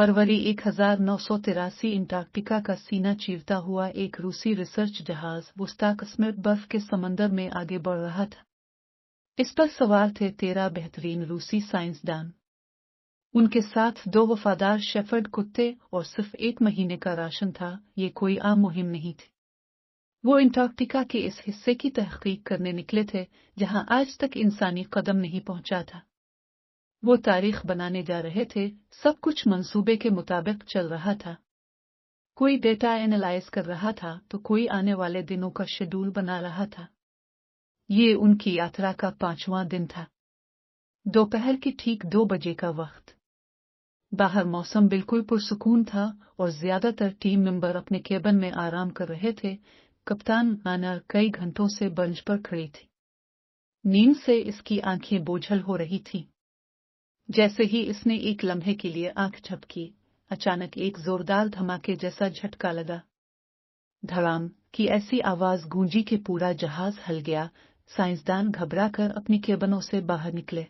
फरवरी 1983 Antarctica का सीना चीरता हुआ एक रूसी रिसर्च जहाज वोस्ताक स्मिर्त बर्फ के समंदर में आगे बढ़ रहा था। इस पर सवार थे 13 बेहतरीन रूसी साइंसदान। उनके साथ 2 वफादार शेफर्ड कुत्ते और सिर्फ 1 महीने का राशन था। ये कोई आम मुहिम नहीं थी। वो अंटार्कटिका के इस हिस्से की तहकीक करने निकले थे जहां आज तक इंसानी कदम नहीं पहुंचा था। वो तारीख बनाने जा रहे थे। सब कुछ मंसूबे के मुताबिक चल रहा था। कोई डेटा एनालाइज कर रहा था तो कोई आने वाले दिनों का शेड्यूल बना रहा था। ये उनकी यात्रा का 5वां दिन था। दोपहर के ठीक 2 बजे का वक्त। बाहर मौसम बिल्कुल पुरसुकून था और ज्यादातर टीम मेंबर अपने केबिन में आराम कर रहे थे। कप्तान आना कई घंटों से बंज पर खड़ी थी। नींद से इसकी आंखें बोझल हो रही थीं। जैसे ही इसने एक लम्हे के लिए आंख झपकी, अचानक एक जोरदार धमाके जैसा झटका लगा। धड़ाम की ऐसी आवाज गूंजी कि पूरा जहाज हिल गया। साइंसदान घबराकर अपनी केबिनों से बाहर निकले।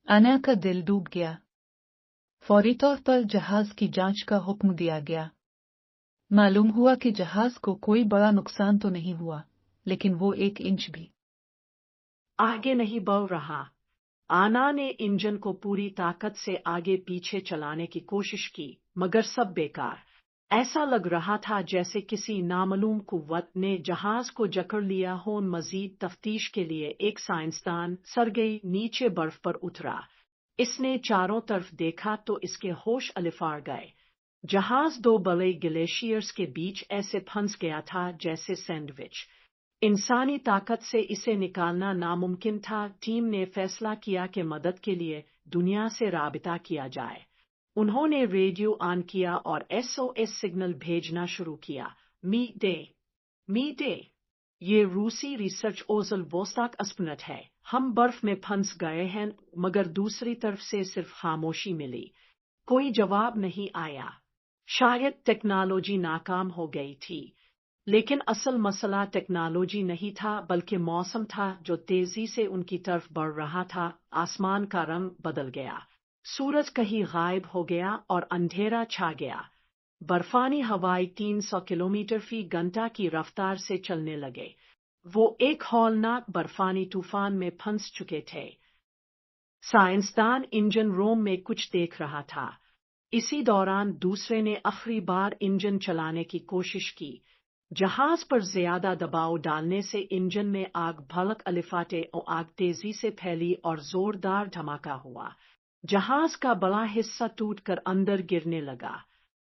आना का दिल डूब गया। फौरी तौर पर जहाज की जांच का हुक्म दिया गया। मालूम हुआ कि जहाज को कोई बड़ा नुकसान तो नहीं हुआ, लेकिन वो 1 इंच भी आगे नहीं बढ़ रहा। आना ने इंजन को पूरी ताकत से आगे पीछे चलाने की कोशिश की, मगर सब बेकार। ऐसा लग रहा था जैसे किसी नामालूम कुव्वत ने जहाज को जकड़ लिया हो। मजीद तफ्तीश के लिए एक साइंसदान सरगेई नीचे बर्फ पर उतरा। इसने चारों तरफ देखा तो इसके होश अलिफार गए। जहाज 2 बड़े ग्लेशियर्स के बीच ऐसे फंस गया था जैसे सैंडविच। इंसानी ताकत से इसे निकालना नामुमकिन था। टीम ने फैसला किया कि मदद के लिए दुनिया से राबिता किया जाए। उन्होंने रेडियो ऑन किया और SOS सिग्नल भेजना शुरू किया। मी डे। ये रूसी रिसर्च ओजल वोस्ताक अस्पनट है। हम बर्फ में फंस गए हैं, मगर दूसरी तरफ से सिर्फ खामोशी मिली। कोई जवाब नहीं आया। शायद टेक्नोलॉजी नाकाम हो गई थी। लेकिन असल मसला टेक्नोलॉजी नहीं था, बल्कि मौसम था जो तेजी से उनकी तरफ बढ़ रहा था। आसमान का रंग बदल गया। सूरज कहीं गायब हो गया और अंधेरा छा गया। बर्फानी हवाएं 300 किलोमीटर फी घंटा की रफ्तार से चलने लगे। वो एक हौलनाक बर्फानी तूफान में फंस चुके थे। साइंसदान इंजन रूम में कुछ देख रहा था। इसी दौरान दूसरे ने आखिरी बार इंजन चलाने की कोशिश की। जहाज पर ज्यादा दबाव डालने से इंजन में आग भड़क अलिफाटे और आग तेजी से फैली और जोरदार धमाका हुआ। जहाज का बड़ा हिस्सा टूटकर अंदर गिरने लगा।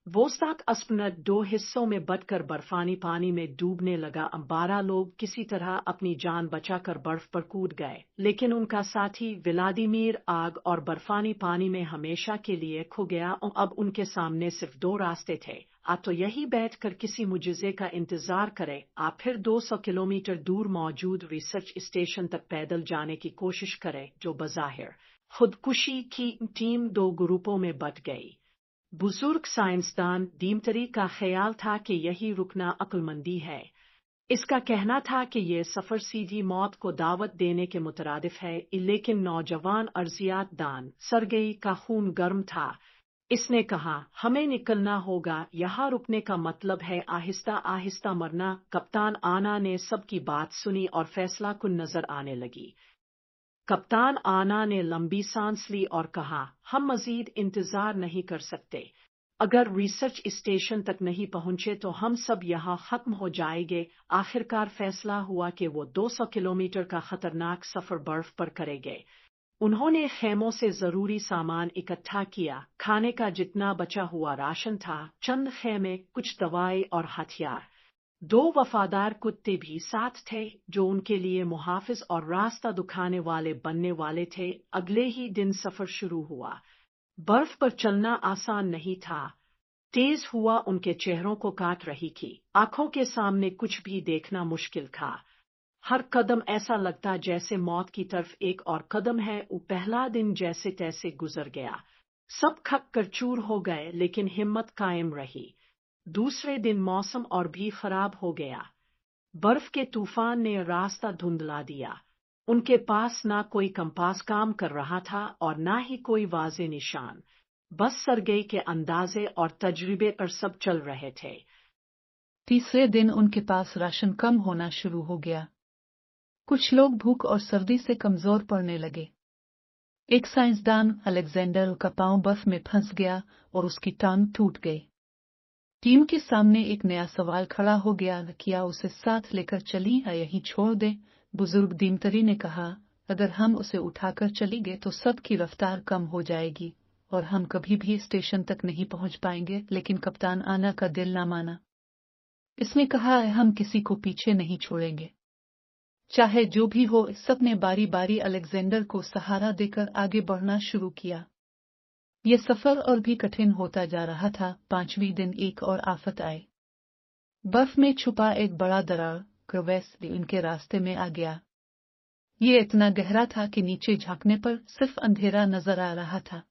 वोस्ताक अस्पनट 2 हिस्सों में बंटकर बर्फानी पानी में डूबने लगा। 12 लोग किसी तरह अपनी जान बचाकर बर्फ पर कूद गए, लेकिन उनका साथी व्लादिमीर आग और बर्फानी पानी में हमेशा के लिए खो गया और अब उनके सामने सिर्फ 2 रास्ते थे। आप तो यही बैठकर किसी मुजिज़े का इंतजार करें, आप फिर 200 किलोमीटर दूर मौजूद रिसर्च स्टेशन तक पैदल जाने की कोशिश करें, जो बज़ाहिर खुदकुशी की। टीम 2 ग्रुपों में बंट गई। बुजुर्ग साइंसदान दीमतरी का ख्याल था कि यही रुकना अक्लमंदी है। इसका कहना था कि यह सफर सीधी मौत को दावत देने के मुतरादिफ है, लेकिन नौजवान अर्जियात दान सरगेई का खून गर्म था। इसने कहा, हमें निकलना होगा, यहाँ रुकने का मतलब है आहिस्ता आहिस्ता मरना। कप्तान आना ने सबकी बात सुनी और फैसला कुन नजर आने लगी। कप्तान आना ने लंबी सांस ली और कहा, हम मजीद इंतजार नहीं कर सकते। अगर रिसर्च स्टेशन तक नहीं पहुंचे तो हम सब यहाँ खत्म हो जाएंगे। आखिरकार फैसला हुआ कि वो 200 किलोमीटर का खतरनाक सफर बर्फ पर करेंगे। उन्होंने खेमों से जरूरी सामान इकट्ठा किया। खाने का जितना बचा हुआ राशन था, चंद खेमे, कुछ दवाएं और हथियार। 2 वफादार कुत्ते भी साथ थे, जो उनके लिए मुहाफिज और रास्ता दिखाने वाले बनने वाले थे। अगले ही दिन सफर शुरू हुआ। बर्फ पर चलना आसान नहीं था। तेज हुआ उनके चेहरों को काट रही थी। आंखों के सामने कुछ भी देखना मुश्किल था। हर कदम ऐसा लगता जैसे मौत की तरफ एक और कदम है। वो पहला दिन जैसे तैसे गुजर गया। सब थक कर चूर हो गए, लेकिन हिम्मत कायम रही। दूसरे दिन मौसम और भी खराब हो गया। बर्फ के तूफान ने रास्ता धुंधला दिया। उनके पास ना कोई कंपास काम कर रहा था और ना ही कोई वाज़े निशान। बस सरगई के अंदाजे और तजुर्बे पर सब चल रहे थे। तीसरे दिन उनके पास राशन कम होना शुरू हो गया। कुछ लोग भूख और सर्दी से कमजोर पड़ने लगे। एक साइंसदान अलेक्जेंडर का पांव बर्फ में फंस गया और उसकी टांग टूट गई। टीम के सामने एक नया सवाल खड़ा हो गया, क्या उसे साथ लेकर चली या यहीं छोड़ दे। बुजुर्ग दीमतरी ने कहा, अगर हम उसे उठाकर चली गए तो सबकी रफ्तार कम हो जाएगी और हम कभी भी स्टेशन तक नहीं पहुंच पाएंगे। लेकिन कप्तान आना का दिल ना माना। इसने कहा, हम किसी को पीछे नहीं छोड़ेंगे, चाहे जो भी हो। सबने बारी बारी अलेक्जेंडर को सहारा देकर आगे बढ़ना शुरू किया। ये सफर और भी कठिन होता जा रहा था। पांचवीं दिन एक और आफत आई। बर्फ में छुपा एक बड़ा दरार क्रेवैस उनके रास्ते में आ गया। ये इतना गहरा था कि नीचे झांकने पर सिर्फ अंधेरा नजर आ रहा था।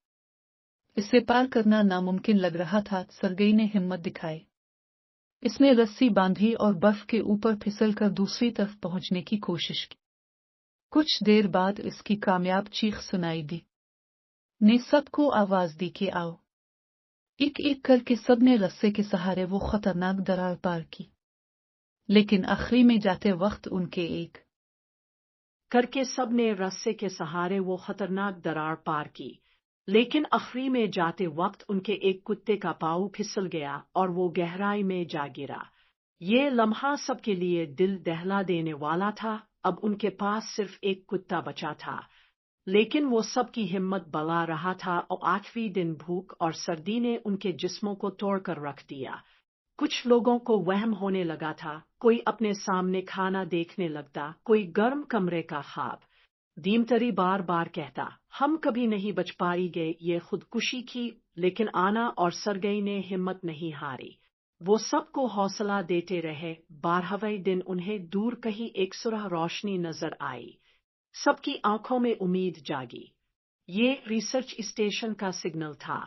इसे पार करना नामुमकिन लग रहा था। सरगई ने हिम्मत दिखाई। इसने रस्सी बांधी और बर्फ के ऊपर फिसलकर दूसरी तरफ पहुंचने की कोशिश की। कुछ देर बाद इसकी कामयाब चीख सुनाई दी। ने सबको आवाज दी कि आओ। एक एक करके सबने रस्से के सहारे वो खतरनाक दरार पार की। लेकिन आखिरी में जाते वक्त उनके एक करके सबने रस्से के सहारे वो खतरनाक दरार पार की। लेकिन आखिरी में जाते वक्त उनके एक कुत्ते का पाँव फिसल गया और वो गहराई में जा गिरा। ये लम्हा सबके लिए दिल दहला देने वाला था। अब उनके पास सिर्फ एक कुत्ता बचा था, लेकिन वो सबकी हिम्मत बला रहा था और आठवीं दिन भूख और सर्दी ने उनके जिस्मों को तोड़कर रख दिया। कुछ लोगों को वहम होने लगा था। कोई अपने सामने खाना देखने लगता, कोई गर्म कमरे का ख्वाब। दीमतरी बार बार कहता, हम कभी नहीं बच पाएंगे, ये खुदकुशी की। लेकिन आना और सरगई ने हिम्मत नहीं हारी। वो सबको हौसला देते रहे। 12वें दिन उन्हें दूर कहीं एक सुरह रोशनी नजर आई। सबकी आंखों में उम्मीद जागी। ये रिसर्च स्टेशन का सिग्नल था।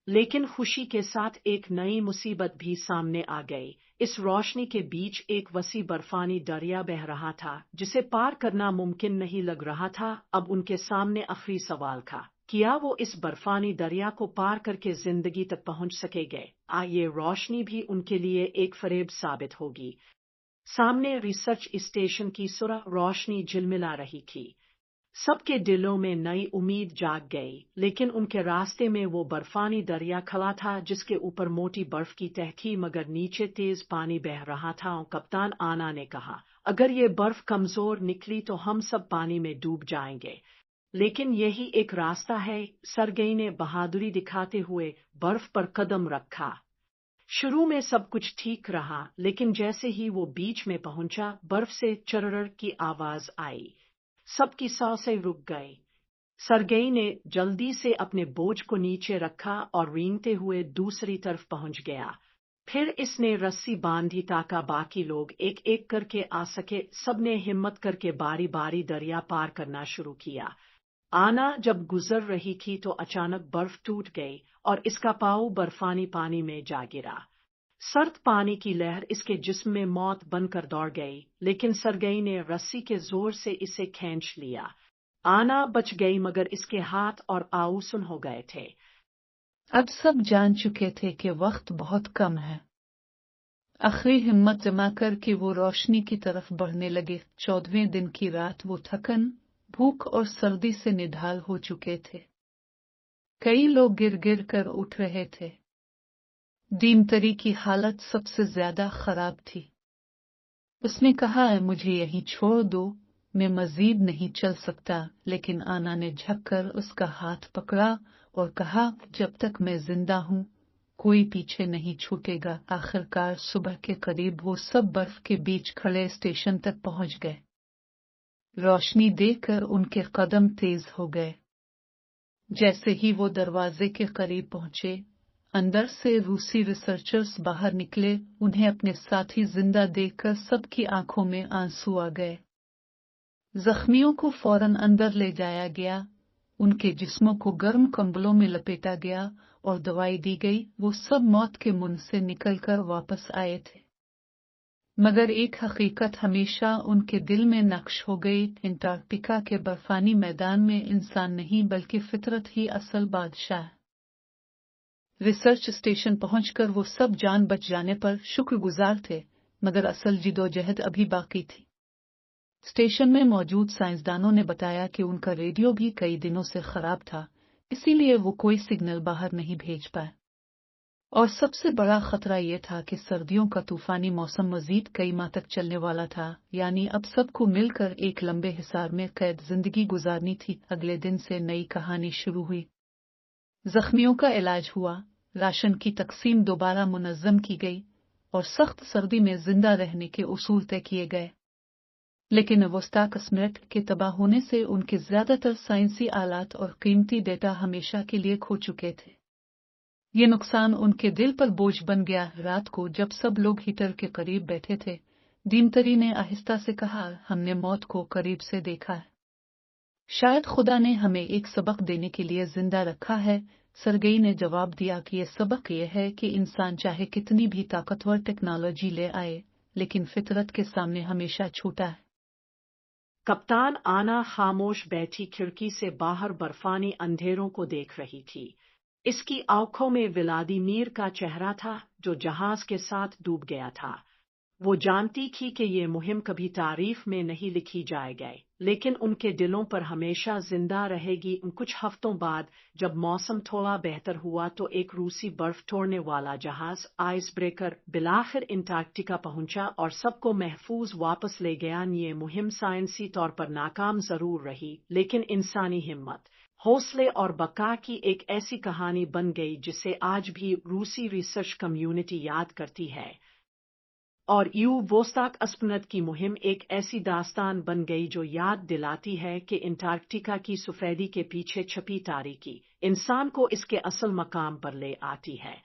लेकिन खुशी के साथ एक नई मुसीबत भी सामने आ गई। इस रोशनी के बीच एक वसी बर्फानी दरिया बह रहा था, जिसे पार करना मुमकिन नहीं लग रहा था। अब उनके सामने आखिरी सवाल था, क्या वो इस बर्फानी दरिया को पार करके जिंदगी तक पहुंच सकेंगे? ये रोशनी भी उनके लिए एक फरेब साबित होगी। सामने रिसर्च स्टेशन की सुरह रोशनी झिलमिला रही थी। सबके दिलों में नई उम्मीद जाग गई। लेकिन उनके रास्ते में वो बर्फानी दरिया खड़ा था, जिसके ऊपर मोटी बर्फ की तह थी, मगर नीचे तेज पानी बह रहा था। और कप्तान आना ने कहा, अगर ये बर्फ कमजोर निकली तो हम सब पानी में डूब जाएंगे। लेकिन यही एक रास्ता है। सरगई ने बहादुरी दिखाते हुए बर्फ पर कदम रखा। शुरू में सब कुछ ठीक रहा, लेकिन जैसे ही वो बीच में पहुंचा, बर्फ से चरर की आवाज आई। सबकी सांसें रुक गई। सरगई ने जल्दी से अपने बोझ को नीचे रखा और रेंगते हुए दूसरी तरफ पहुंच गया। फिर इसने रस्सी बांधी ताकि बाकी लोग एक एक करके आ सके। सबने हिम्मत करके बारी बारी दरिया पार करना शुरू किया। आना जब गुजर रही थी तो अचानक बर्फ टूट गई और इसका पाँव बर्फानी पानी में जा गिरा। सर्द पानी की लहर इसके जिस्म में मौत बनकर दौड़ गई, लेकिन सरगई ने रस्सी के जोर से इसे खींच लिया। आना बच गई, मगर इसके हाथ और पाँव सुन्न हो गए थे। अब सब जान चुके थे कि वक्त बहुत कम है। आखिरी हिम्मत जमा करके वो रोशनी की तरफ बढ़ने लगे। 14वें दिन की रात वो थकन, भूख और सर्दी से निढाल हो चुके थे। कई लोग गिर गिर कर उठ रहे थे। दीमतरी की हालत सबसे ज्यादा खराब थी। उसने कहा, मुझे यहीं छोड़ दो, मैं मजीद नहीं चल सकता। लेकिन आना ने झुककर उसका हाथ पकड़ा और कहा, जब तक मैं जिंदा हूं कोई पीछे नहीं छूटेगा। आखिरकार सुबह के करीब वो सब बर्फ के बीच खड़े स्टेशन तक पहुंच गए। रोशनी देखकर उनके कदम तेज हो गए। जैसे ही वो दरवाजे के करीब पहुंचे, अंदर से रूसी रिसर्चर्स बाहर निकले। उन्हें अपने साथी जिंदा देखकर सबकी आंखों में आंसू आ गए। जख्मियों को फौरन अंदर ले जाया गया, उनके जिस्मों को गर्म कंबलों में लपेटा गया और दवाई दी गई। वो सब मौत के मुंह से निकलकर वापस आए थे, मगर एक हकीकत हमेशा उनके दिल में नक्श हो गई। अंटार्कटिका के बर्फानी मैदान में इंसान नहीं बल्कि फितरत ही असल बादशाह है। रिसर्च स्टेशन पहुंचकर वो सब जान बच जाने पर शुक्रगुजार थे, मगर असल जिदोजहद अभी बाकी थी। स्टेशन में मौजूद साइंसदानों ने बताया कि उनका रेडियो भी कई दिनों से खराब था, इसीलिए वो कोई सिग्नल बाहर नहीं भेज पाए। और सबसे बड़ा खतरा ये था कि सर्दियों का तूफानी मौसम मजीद कई माह तक चलने वाला था, यानी अब सबको मिलकर एक लंबे हिसार में कैद जिंदगी गुजारनी थी। अगले दिन से नई कहानी शुरू हुई। जख्मियों का इलाज हुआ, राशन की तकसीम दोबारा मुनज़्ज़म की गई और सख्त सर्दी में जिंदा रहने के उसूल तय किए गए। लेकिन वोस्ताक स्मृत के तबाह होने से उनके ज्यादातर साइंसी आलात और कीमती डेटा हमेशा के लिए खो चुके थे। ये नुकसान उनके दिल पर बोझ बन गया। रात को जब सब लोग हीटर के करीब बैठे थे, दीमतरी ने आहिस्ता से कहा, हमने मौत को करीब से देखा है। शायद खुदा ने हमें एक सबक देने के लिए जिंदा रखा है। सरगेई ने जवाब दिया कि यह सबक यह है कि इंसान चाहे कितनी भी ताकतवर टेक्नोलॉजी ले आए, लेकिन फितरत के सामने हमेशा छोटा है। कप्तान आना खामोश बैठी खिड़की से बाहर बर्फानी अंधेरों को देख रही थी। इसकी आंखों में व्लादिमीर का चेहरा था, जो जहाज के साथ डूब गया था। वो जानती थी कि ये मुहिम कभी तारीफ में नहीं लिखी जाएगी, लेकिन उनके दिलों पर हमेशा जिंदा रहेगी। कुछ हफ्तों बाद जब मौसम थोड़ा बेहतर हुआ तो एक रूसी बर्फ तोड़ने वाला जहाज आइस ब्रेकर बिलाखिर अंटार्कटिका पहुंचा और सबको महफूज वापस ले गया। ये मुहिम साइंसी तौर पर नाकाम जरूर रही, लेकिन इंसानी हिम्मत, हौसले और बका की एक ऐसी कहानी बन गई जिसे आज भी रूसी रिसर्च कम्युनिटी याद करती है। और वोस्ताक अस्पनत की मुहिम एक ऐसी दास्तान बन गई जो याद दिलाती है कि अंटार्कटिका की सफेदी के पीछे छपी तारीकी इंसान को इसके असल मकाम पर ले आती है।